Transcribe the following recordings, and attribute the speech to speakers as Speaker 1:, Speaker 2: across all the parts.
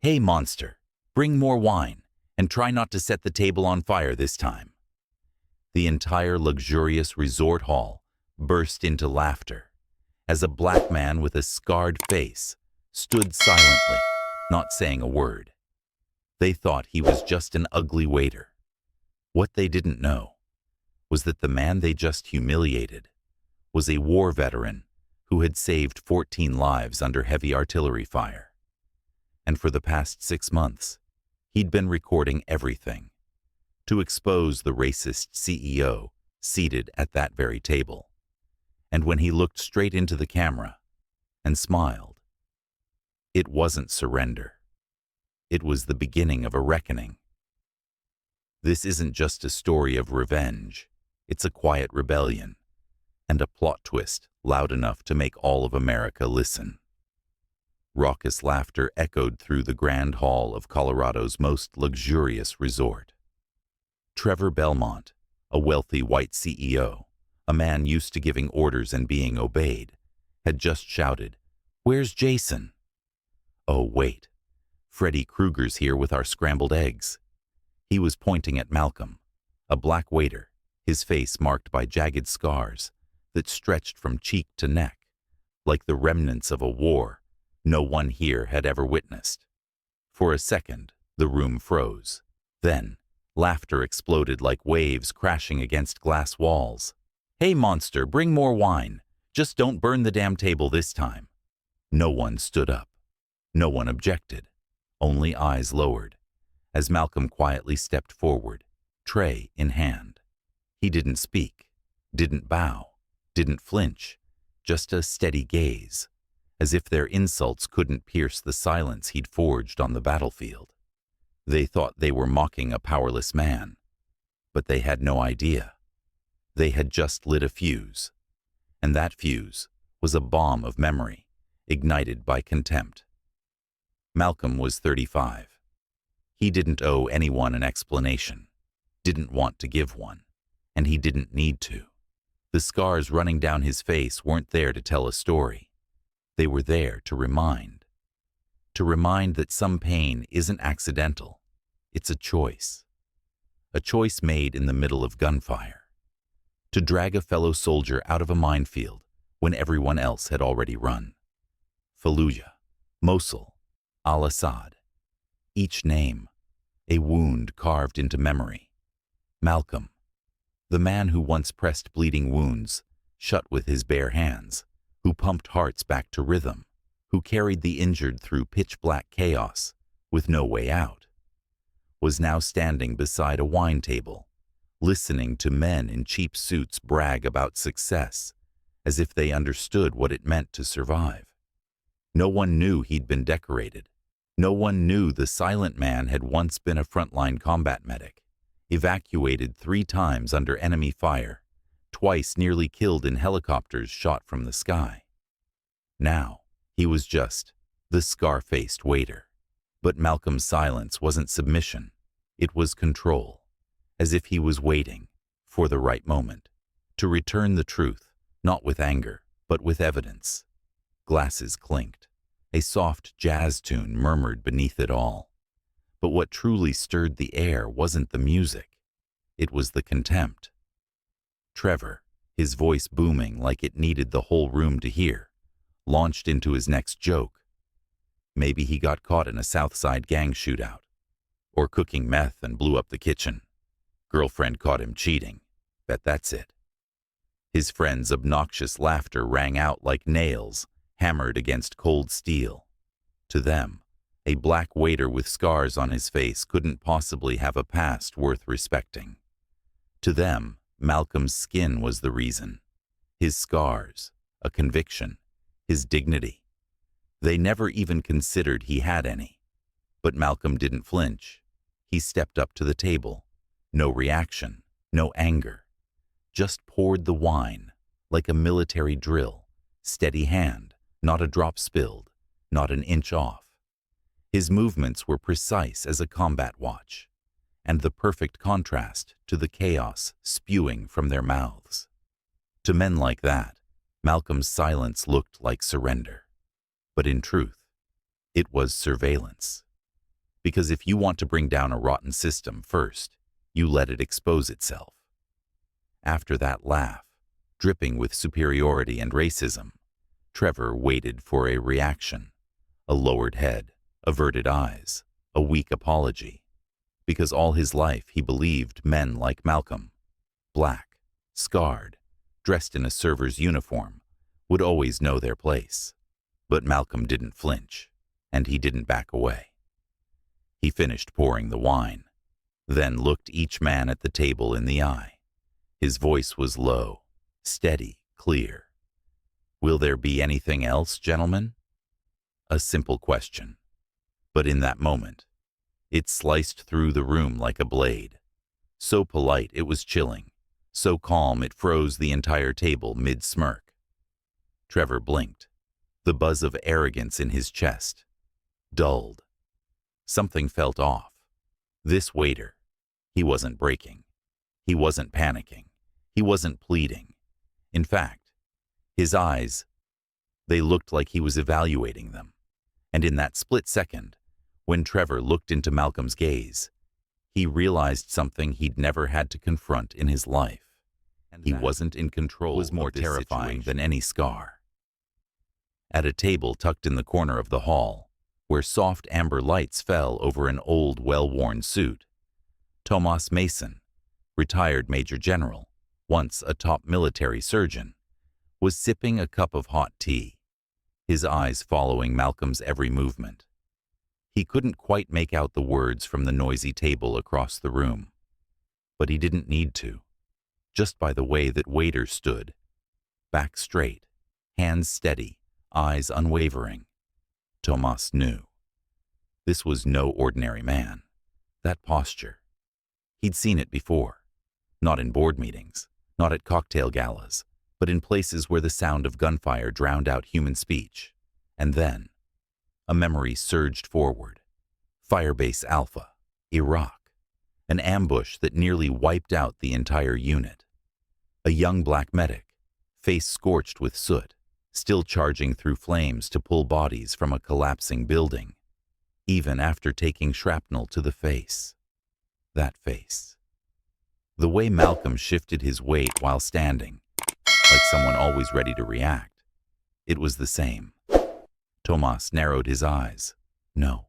Speaker 1: "Hey, monster, bring more wine, and try not to set the table on fire this time." The entire luxurious resort hall burst into laughter as a black man with a scarred face stood silently, not saying a word. They thought he was just an ugly waiter. What they didn't know was that the man they just humiliated was a war veteran who had saved 14 lives under heavy artillery fire. And for the past 6 months, he'd been recording everything to expose the racist CEO seated at that very table. And when he looked straight into the camera and smiled, it wasn't surrender. It was the beginning of a reckoning. This isn't just a story of revenge. It's a quiet rebellion and a plot twist loud enough to make all of America listen. Raucous laughter echoed through the grand hall of Colorado's most luxurious resort. Trevor Belmont, a wealthy white CEO, a man used to giving orders and being obeyed, had just shouted, "Where's Jason?" "Oh, wait. Freddy Krueger's here with our scrambled eggs." He was pointing at Malcolm, a black waiter, his face marked by jagged scars that stretched from cheek to neck, like the remnants of a war no one here had ever witnessed. For a second, the room froze. Then, laughter exploded like waves crashing against glass walls. "Hey, monster, bring more wine. Just don't burn the damn table this time." No one stood up. No one objected. Only eyes lowered, as Malcolm quietly stepped forward, tray in hand. He didn't speak, didn't bow, didn't flinch, just a steady gaze, as if their insults couldn't pierce the silence he'd forged on the battlefield. They thought they were mocking a powerless man, but they had no idea. They had just lit a fuse, and that fuse was a bomb of memory, ignited by contempt. Malcolm was 35. He didn't owe anyone an explanation, didn't want to give one, and he didn't need to. The scars running down his face weren't there to tell a story. They were there to remind. To remind that some pain isn't accidental. It's a choice. A choice made in the middle of gunfire. To drag a fellow soldier out of a minefield when everyone else had already run. Fallujah, Mosul, Al-Assad. Each name, a wound carved into memory. Malcolm, the man who once pressed bleeding wounds shut with his bare hands, who pumped hearts back to rhythm, who carried the injured through pitch-black chaos with no way out, was now standing beside a wine table, listening to men in cheap suits brag about success as if they understood what it meant to survive. No one knew he'd been decorated. No one knew the silent man had once been a frontline combat medic, evacuated 3 times under enemy fire, twice nearly killed in helicopters shot from the sky. Now, he was just the scar-faced waiter. But Malcolm's silence wasn't submission. It was control, as if he was waiting for the right moment to return the truth, not with anger, but with evidence. Glasses clinked. A soft jazz tune murmured beneath it all. But what truly stirred the air wasn't the music. It was the contempt. Trevor, his voice booming like it needed the whole room to hear, launched into his next joke. Maybe he got caught in a South Side gang shootout, or cooking meth and blew up the kitchen. Girlfriend caught him cheating. Bet that's it. His friend's obnoxious laughter rang out like nails hammered against cold steel. To them, a black waiter with scars on his face couldn't possibly have a past worth respecting. To them, Malcolm's skin was the reason. His scars, a conviction, his dignity. They never even considered he had any. But Malcolm didn't flinch. He stepped up to the table. No reaction, no anger. Just poured the wine, like a military drill, steady hand. Not a drop spilled, not an inch off. His movements were precise as a combat watch, and the perfect contrast to the chaos spewing from their mouths. To men like that, Malcolm's silence looked like surrender. But in truth, it was surveillance. Because if you want to bring down a rotten system first, you let it expose itself. After that laugh, dripping with superiority and racism, Trevor waited for a reaction, a lowered head, averted eyes, a weak apology, because all his life he believed men like Malcolm, black, scarred, dressed in a server's uniform, would always know their place. But Malcolm didn't flinch, and he didn't back away. He finished pouring the wine, then looked each man at the table in the eye. His voice was low, steady, clear. "Will there be anything else, gentlemen?" A simple question. But in that moment, it sliced through the room like a blade. So polite it was chilling, so calm it froze the entire table mid-smirk. Trevor blinked, the buzz of arrogance in his chest dulled. Something felt off. This waiter, he wasn't breaking. He wasn't panicking. He wasn't pleading. In fact, his eyes, they looked like he was evaluating them. And in that split second, when Trevor looked into Malcolm's gaze, he realized something he'd never had to confront in his life. He wasn't in control. Was more terrifying than any scar. At a table tucked in the corner of the hall, where soft amber lights fell over an old, well-worn suit, Tomas Mason, retired Major General, once a top military surgeon, was sipping a cup of hot tea, his eyes following Malcolm's every movement. He couldn't quite make out the words from the noisy table across the room, but he didn't need to. Just by the way that waiter stood, back straight, hands steady, eyes unwavering, Tomas knew. This was no ordinary man. That posture. He'd seen it before. Not in board meetings, not at cocktail galas, but in places where the sound of gunfire drowned out human speech. And then, a memory surged forward. Firebase Alpha, Iraq. An ambush that nearly wiped out the entire unit. A young black medic, face scorched with soot, still charging through flames to pull bodies from a collapsing building, even after taking shrapnel to the face. That face. The way Malcolm shifted his weight while standing, like someone always ready to react, it was the same. Tomas narrowed his eyes. "No,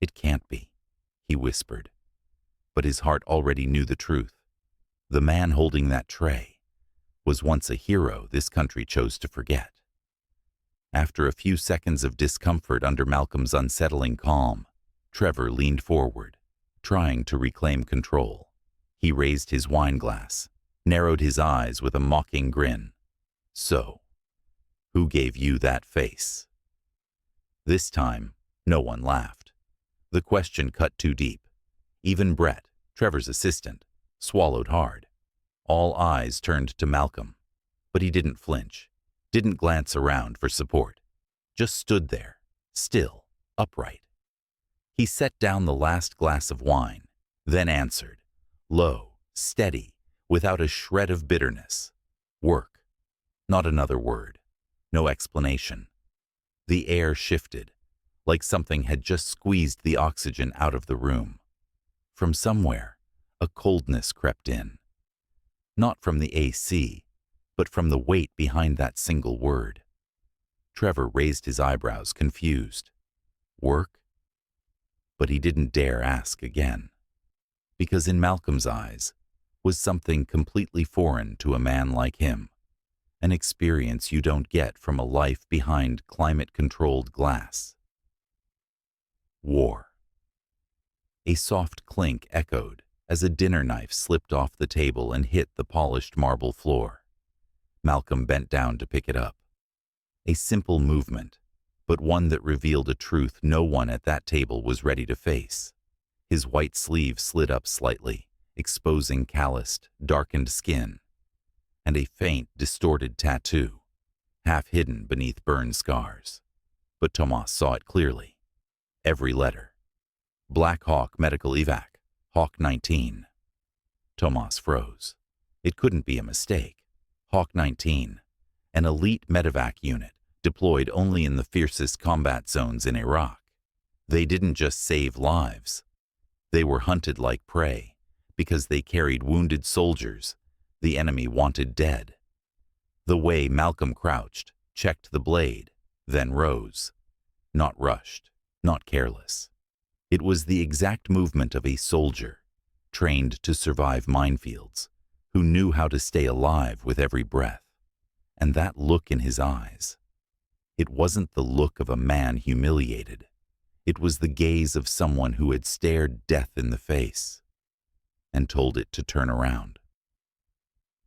Speaker 1: it can't be," he whispered. But his heart already knew the truth. The man holding that tray was once a hero this country chose to forget. After a few seconds of discomfort under Malcolm's unsettling calm, Trevor leaned forward, trying to reclaim control. He raised his wine glass, narrowed his eyes with a mocking grin. "So, who gave you that face?" This time, no one laughed. The question cut too deep. Even Brett, Trevor's assistant, swallowed hard. All eyes turned to Malcolm, but he didn't flinch, didn't glance around for support, just stood there, still, upright. He set down the last glass of wine, then answered, low, steady, without a shred of bitterness. "Work." Not another word, no explanation. The air shifted, like something had just squeezed the oxygen out of the room. From somewhere, a coldness crept in. Not from the AC, but from the weight behind that single word. Trevor raised his eyebrows, confused. Work? But he didn't dare ask again, because in Malcolm's eyes was something completely foreign to a man like him, an experience you don't get from a life behind climate-controlled glass. War. A soft clink echoed as a dinner knife slipped off the table and hit the polished marble floor. Malcolm bent down to pick it up. A simple movement, but one that revealed a truth no one at that table was ready to face. His white sleeve slid up slightly, exposing calloused, darkened skin, and a faint, distorted tattoo, half hidden beneath burn scars. But Tomas saw it clearly. Every letter. Black Hawk Medical Evac, Hawk 19. Tomas froze. It couldn't be a mistake. Hawk 19, an elite medevac unit deployed only in the fiercest combat zones in Iraq. They didn't just save lives. They were hunted like prey because they carried wounded soldiers the enemy wanted dead. The way Malcolm crouched, checked the blade, then rose. Not rushed, not careless. It was the exact movement of a soldier, trained to survive minefields, who knew how to stay alive with every breath. And that look in his eyes. It wasn't the look of a man humiliated. It was the gaze of someone who had stared death in the face and told it to turn around.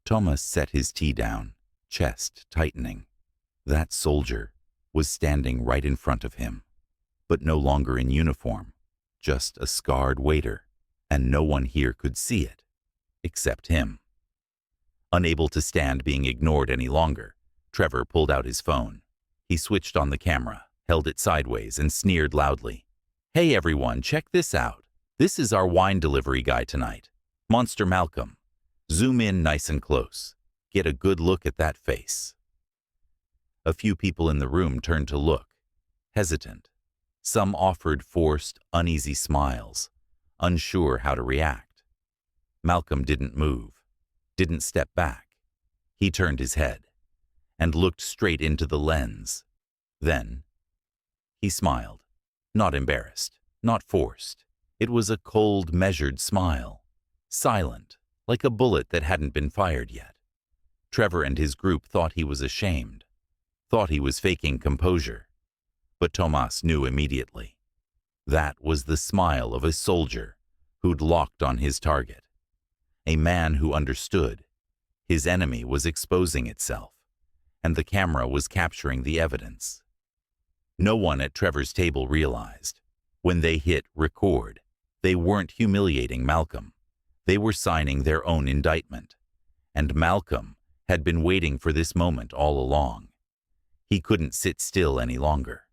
Speaker 1: Thomas set his tea down, chest tightening. That soldier was standing right in front of him, but no longer in uniform, just a scarred waiter, and no one here could see it, except him. Unable to stand being ignored any longer, Trevor pulled out his phone. He switched on the camera, held it sideways, and sneered loudly. "Hey everyone, check this out. This is our wine delivery guy tonight, Monster Malcolm. Zoom in nice and close. Get a good look at that face." A few people in the room turned to look, hesitant. Some offered forced, uneasy smiles, unsure how to react. Malcolm didn't move, didn't step back. He turned his head and looked straight into the lens. Then he smiled, not embarrassed, not forced. It was a cold, measured smile, silent, like a bullet that hadn't been fired yet. Trevor and his group thought he was ashamed, thought he was faking composure. But Thomas knew immediately. That was the smile of a soldier who'd locked on his target. A man who understood. His enemy was exposing itself, and the camera was capturing the evidence. No one at Trevor's table realized, when they hit record, they weren't humiliating Malcolm. They were signing their own indictment. And Malcolm had been waiting for this moment all along. He couldn't sit still any longer.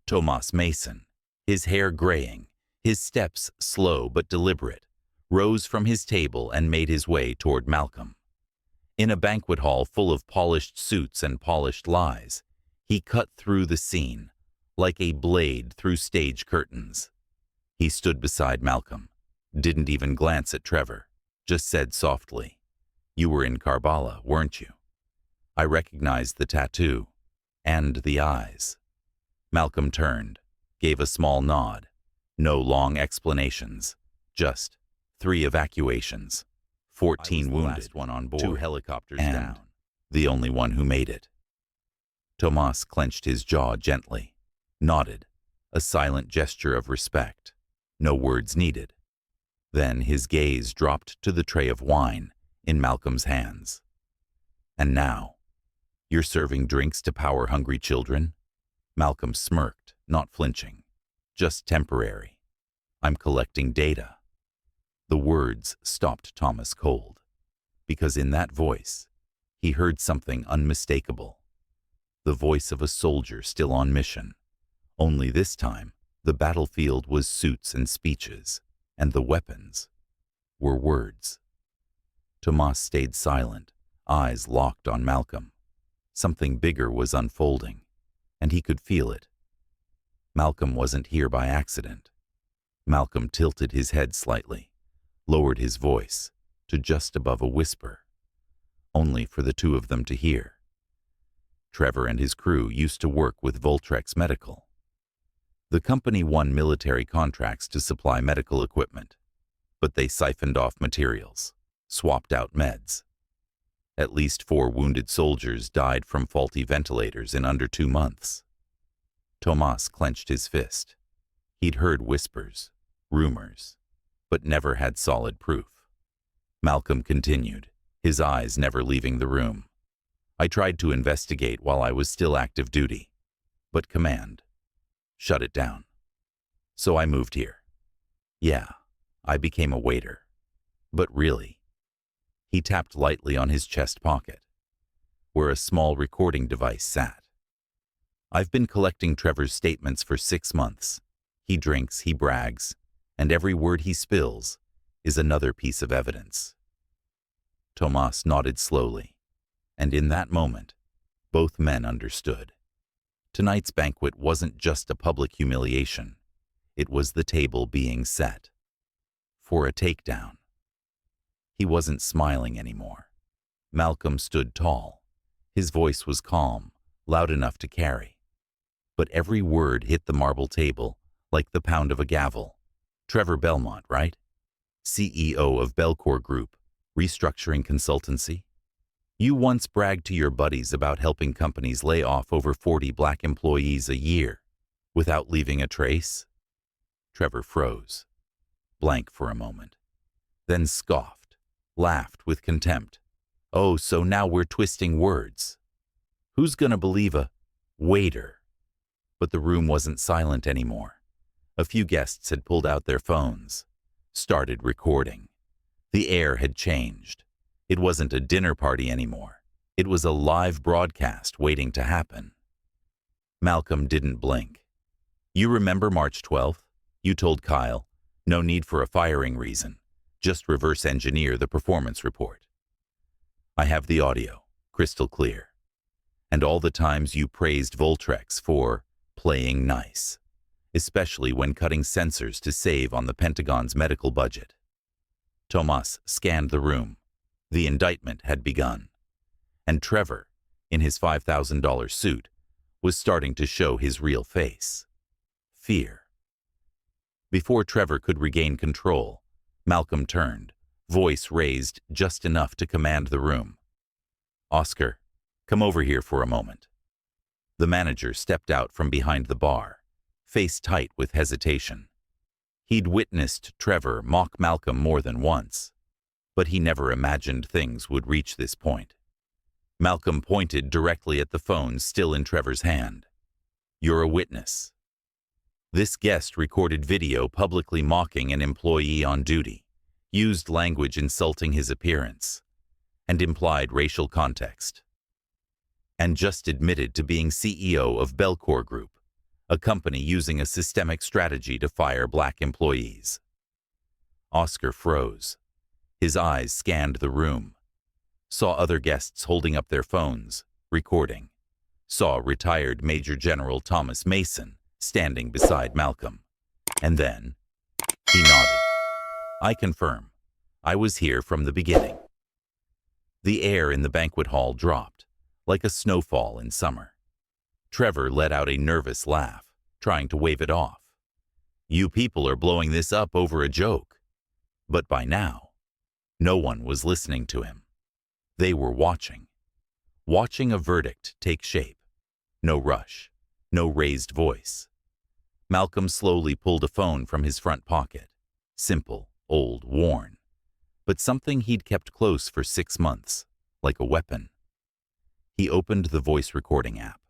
Speaker 1: Thomas Mason, his hair graying, his steps slow but deliberate, rose from his table and made his way toward Malcolm. In a banquet hall full of polished suits and polished lies, he cut through the scene, like a blade through stage curtains. He stood beside Malcolm, didn't even glance at Trevor, just said softly, "You were in Karbala, weren't you? I recognized the tattoo, and the eyes." Malcolm turned, gave a small nod. No long explanations, just 3 evacuations, 14 wounded, one on board, 2 helicopters down, the only one who made it. Thomas clenched his jaw gently, nodded, a silent gesture of respect, no words needed. Then his gaze dropped to the tray of wine in Malcolm's hands. "And now, you're serving drinks to power-hungry children?" Malcolm smirked, not flinching. "Just temporary. I'm collecting data." The words stopped Thomas cold, because in that voice, he heard something unmistakable. The voice of a soldier still on mission. Only this time, the battlefield was suits and speeches, and the weapons were words. Thomas stayed silent, eyes locked on Malcolm. Something bigger was unfolding, and he could feel it. Malcolm wasn't here by accident. Malcolm tilted his head slightly, lowered his voice to just above a whisper, only for the two of them to hear. Trevor and his crew used to work with Voltrex Medical. The company won military contracts to supply medical equipment, but they siphoned off materials, swapped out meds. At least 4 wounded soldiers died from faulty ventilators in under 2 months. Thomas clenched his fist. He'd heard whispers, rumors, but never had solid proof. Malcolm continued, his eyes never leaving the room. "I tried to investigate while I was still active duty, but command shut it down. So I moved here. Yeah, I became a waiter. But really," he tapped lightly on his chest pocket, where a small recording device sat. "I've been collecting Trevor's statements for 6 months. He drinks, he brags, and every word he spills is another piece of evidence." Thomas nodded slowly, and in that moment, both men understood. Tonight's banquet wasn't just a public humiliation. It was the table being set for a takedown. He wasn't smiling anymore. Malcolm stood tall. His voice was calm, loud enough to carry. But every word hit the marble table like the pound of a gavel. Trevor Belmont, right? CEO of Belcor Group, restructuring consultancy? You once bragged to your buddies about helping companies lay off over 40 black employees a year without leaving a trace? Trevor froze, blank for a moment, then scoffed, laughed with contempt. Oh, so now we're twisting words. Who's gonna believe a waiter? But the room wasn't silent anymore. A few guests had pulled out their phones, started recording. The air had changed. It wasn't a dinner party anymore. It was a live broadcast waiting to happen. Malcolm didn't blink. You remember March 12th? You told Kyle, no need for a firing reason. Just reverse engineer the performance report. I have the audio, crystal clear. And all the times you praised Voltrex for playing nice, especially when cutting sensors to save on the Pentagon's medical budget. Tomas scanned the room. The indictment had begun. And Trevor, in his $5,000 suit, was starting to show his real face. Fear. Before Trevor could regain control, Malcolm turned, voice raised just enough to command the room. Oscar, come over here for a moment. The manager stepped out from behind the bar, face tight with hesitation. He'd witnessed Trevor mock Malcolm more than once, but he never imagined things would reach this point. Malcolm pointed directly at the phone still in Trevor's hand. You're a witness. This guest recorded video publicly mocking an employee on duty, used language insulting his appearance, and implied racial context. And just admitted to being CEO of Belcor Group, a company using a systemic strategy to fire black employees. Oscar froze. His eyes scanned the room, saw other guests holding up their phones, recording, saw retired Major General Thomas Mason standing beside Malcolm. And then, he nodded. I confirm. I was here from the beginning. The air in the banquet hall dropped, like a snowfall in summer. Trevor let out a nervous laugh, trying to wave it off. You people are blowing this up over a joke. But by now, no one was listening to him. They were watching a verdict take shape. No rush, no raised voice. Malcolm slowly pulled a phone from his front pocket. Simple, old, worn. But something he'd kept close for 6 months, like a weapon. He opened the voice recording app.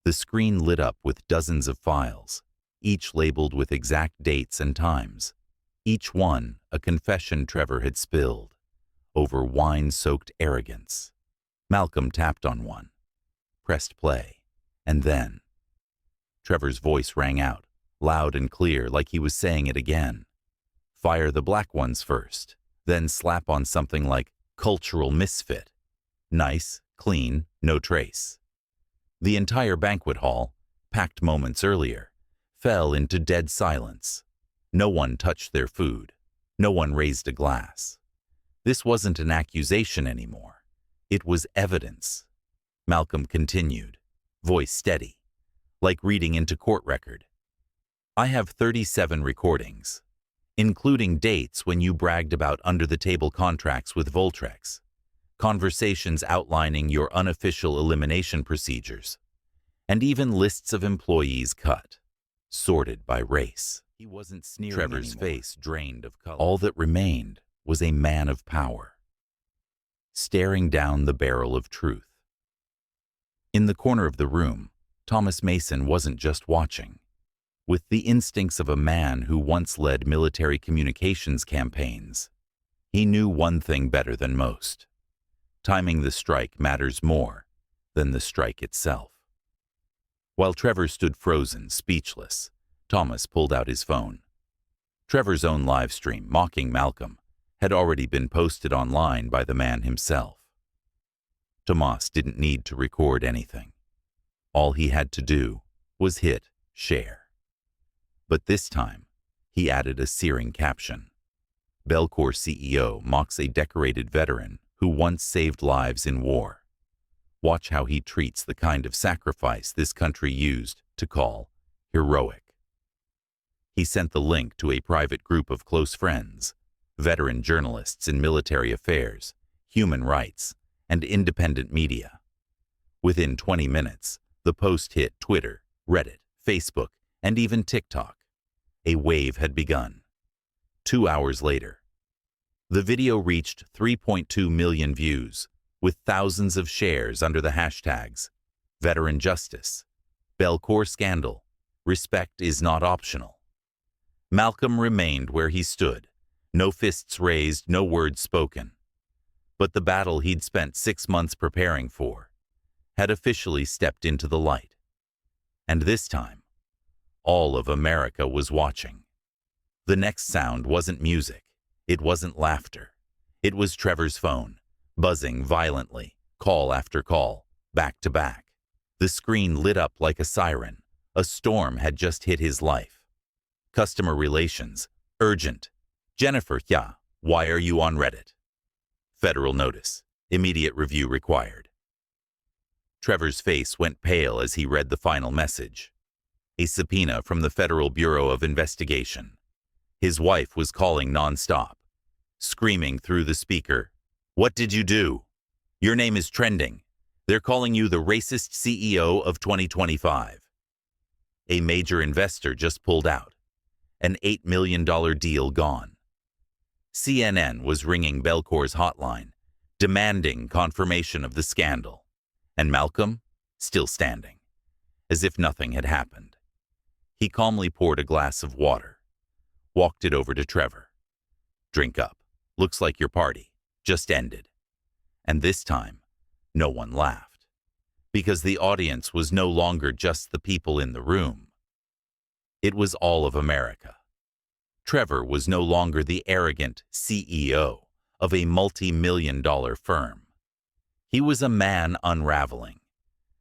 Speaker 1: The screen lit up with dozens of files, each labeled with exact dates and times. Each one a confession Trevor had spilled over wine-soaked arrogance. Malcolm tapped on one, pressed play, and then Trevor's voice rang out, loud and clear, like he was saying it again. Fire the black ones first, then slap on something like cultural misfit. Nice, clean, no trace. The entire banquet hall, packed moments earlier, fell into dead silence. No one touched their food. No one raised a glass. This wasn't an accusation anymore. It was evidence. Malcolm continued, voice steady, like reading into court record. I have 37 recordings, including dates when you bragged about under-the-table contracts with Voltrex, conversations outlining your unofficial elimination procedures, and even lists of employees cut, sorted by race. He wasn't sneering Trevor's anymore. Face drained of color. All that remained was a man of power, staring down the barrel of truth. In the corner of the room, Thomas Mason wasn't just watching. With the instincts of a man who once led military communications campaigns, he knew one thing better than most. Timing the strike matters more than the strike itself. While Trevor stood frozen, speechless, Thomas pulled out his phone. Trevor's own live stream, mocking Malcolm, had already been posted online by the man himself. Tomas didn't need to record anything. All he had to do was hit share. But this time, He added a searing caption. Belcorp CEO mocks a decorated veteran who once saved lives in war. Watch how he treats the kind of sacrifice this country used to call heroic. He sent the link to a private group of close friends, veteran journalists in military affairs, human rights, and independent media. Within 20 minutes, the post hit Twitter, Reddit, Facebook, and even TikTok. A wave had begun. 2 hours later, the video reached 3.2 million views, with thousands of shares under the hashtags Veteran Justice, Belcorp Scandal, Respect is not optional. Malcolm remained where he stood, no fists raised, no words spoken. But the battle he'd spent 6 months preparing for had officially stepped into the light. And this time, all of America was watching. The next sound wasn't music. It wasn't laughter. It was Trevor's phone, buzzing violently, call after call, back to back. The screen lit up like a siren. A storm had just hit his life. Customer relations, urgent. Jennifer, yeah, why are you on Reddit? Federal notice, immediate review required. Trevor's face went pale as he read the final message. A subpoena from the Federal Bureau of Investigation. His wife was calling nonstop, screaming through the speaker, "What did you do? Your name is trending. They're calling you the racist CEO of 2025. A major investor just pulled out. An $8 million deal gone. CNN was ringing Belcorp's hotline, demanding confirmation of the scandal. And Malcolm, still standing, as if nothing had happened. He calmly poured a glass of water, walked it over to Trevor. Drink up. Looks like your party just ended. And this time, no one laughed, because the audience was no longer just the people in the room. It was all of America. Trevor was no longer the arrogant CEO of a multi-million-dollar firm. He was a man unraveling,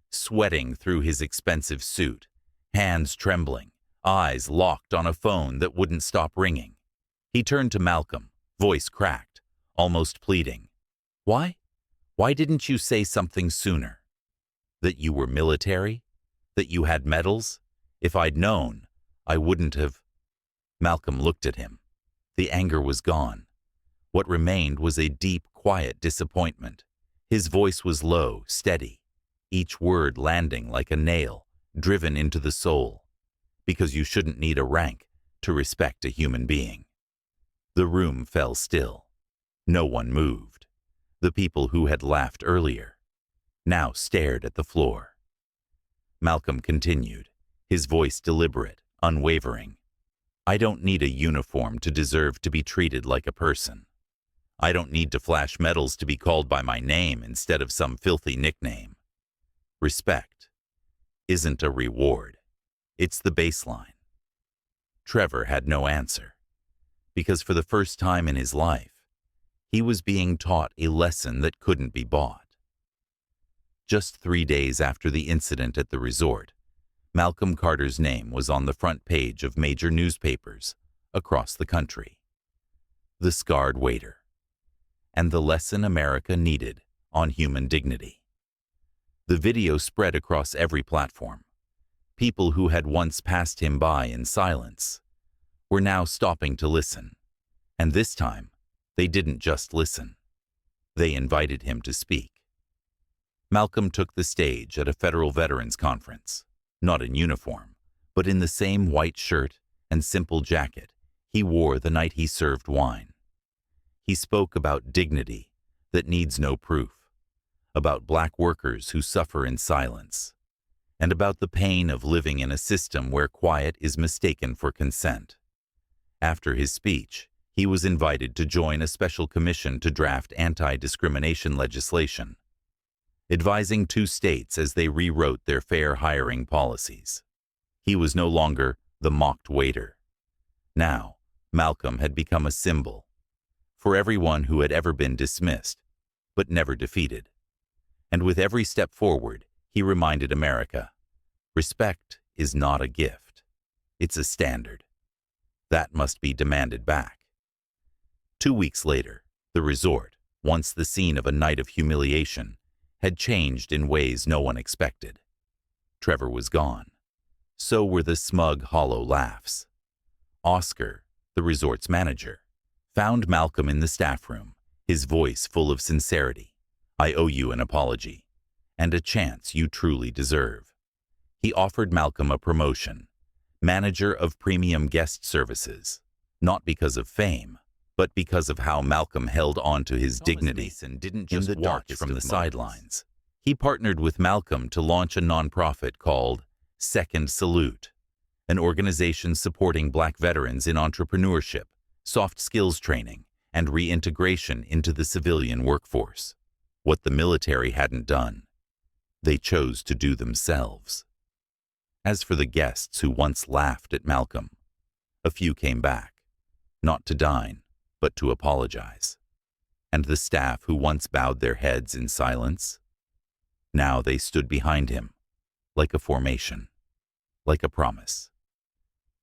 Speaker 1: sweating through his expensive suit, hands trembling, eyes locked on a phone that wouldn't stop ringing. He turned to Malcolm, voice cracked, almost pleading. Why? Why didn't you say something sooner? That you were military? That you had medals? If I'd known, I wouldn't have. Malcolm looked at him. The anger was gone. What remained was a deep, quiet disappointment. His voice was low, steady, each word landing like a nail, driven into the soul. Because you shouldn't need a rank to respect a human being. The room fell still. No one moved. The people who had laughed earlier now stared at the floor. Malcolm continued, his voice deliberate, unwavering. I don't need a uniform to deserve to be treated like a person. I don't need to flash medals to be called by my name instead of some filthy nickname. Respect isn't a reward. It's the baseline. Trevor had no answer, because for the first time in his life, he was being taught a lesson that couldn't be bought. Just 3 days after the incident at the resort, Malcolm Carter's name was on the front page of major newspapers across the country. The scarred waiter, and the lesson America needed on human dignity. The video spread across every platform. People who had once passed him by in silence were now stopping to listen. And this time, they didn't just listen. They invited him to speak. Malcolm took the stage at a federal veterans conference, not in uniform, but in the same white shirt and simple jacket he wore the night he served wine. He spoke about dignity that needs no proof, about black workers who suffer in silence, and about the pain of living in a system where quiet is mistaken for consent. After his speech, he was invited to join a special commission to draft anti-discrimination legislation, advising 2 states as they rewrote their fair hiring policies. He was no longer the mocked waiter. Now, Malcolm had become a symbol for everyone who had ever been dismissed, but never defeated. And with every step forward, he reminded America, respect is not a gift, it's a standard. That must be demanded back. 2 weeks later, the resort, once the scene of a night of humiliation, had changed in ways no one expected. Trevor was gone. So were the smug, hollow laughs. Oscar, the resort's manager, found Malcolm in the staff room, his voice full of sincerity. "I owe you an apology, and a chance you truly deserve." He offered Malcolm a promotion, manager of premium guest services, not because of fame, but because of how Malcolm held on to his dignity and didn't just watch from the sidelines. He partnered with Malcolm to launch a nonprofit called Second Salute, an organization supporting Black veterans in entrepreneurship, soft skills training, and reintegration into the civilian workforce. What the military hadn't done, they chose to do themselves. As for the guests who once laughed at Malcolm, a few came back, not to dine, but to apologize. And the staff who once bowed their heads in silence, now they stood behind him, like a formation, like a promise.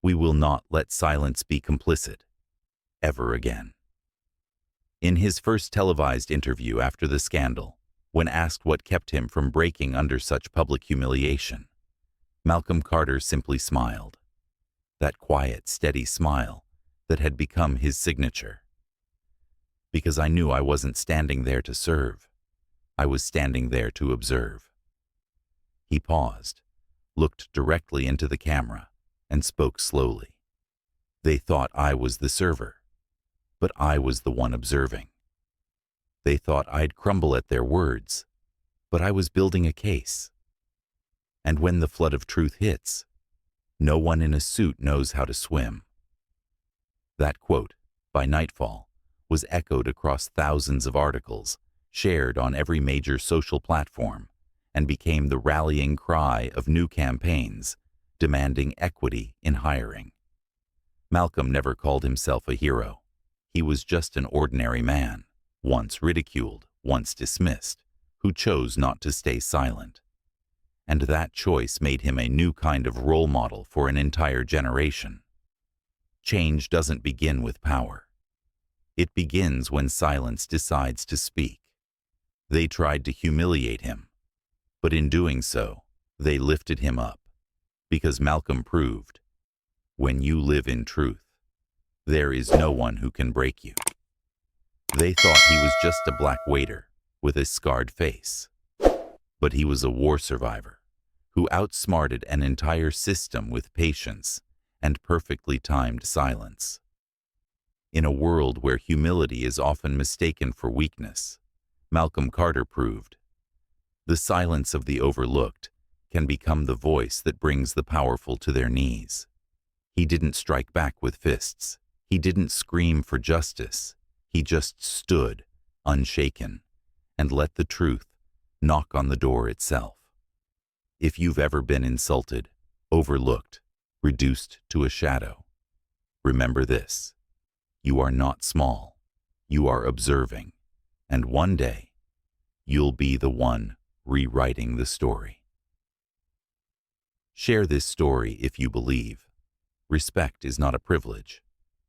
Speaker 1: We will not let silence be complicit, ever again. In his first televised interview after the scandal, when asked what kept him from breaking under such public humiliation, Malcolm Carter simply smiled. That quiet, steady smile that had become his signature. "Because I knew I wasn't standing there to serve. I was standing there to observe." He paused, looked directly into the camera, and spoke slowly. "They thought I was the server, but I was the one observing. They thought I'd crumble at their words, but I was building a case. And when the flood of truth hits, no one in a suit knows how to swim." That quote, by nightfall, was echoed across thousands of articles, shared on every major social platform, and became the rallying cry of new campaigns demanding equity in hiring. Malcolm never called himself a hero. He was just an ordinary man, once ridiculed, once dismissed, who chose not to stay silent. And that choice made him a new kind of role model for an entire generation. Change doesn't begin with power. It begins when silence decides to speak. They tried to humiliate him, but in doing so, they lifted him up, because Malcolm proved, when you live in truth, there is no one who can break you. They thought he was just a black waiter with a scarred face, but he was a war survivor who outsmarted an entire system with patience and perfectly timed silence. In a world where humility is often mistaken for weakness, Malcolm Carter proved, the silence of the overlooked can become the voice that brings the powerful to their knees. He didn't strike back with fists. He didn't scream for justice. He just stood, unshaken, and let the truth knock on the door itself. If you've ever been insulted, overlooked, reduced to a shadow, remember this: you are not small. You are observing, and one day, you'll be the one rewriting the story. Share this story if you believe. Respect is not a privilege.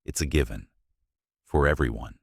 Speaker 1: It's a given. For everyone.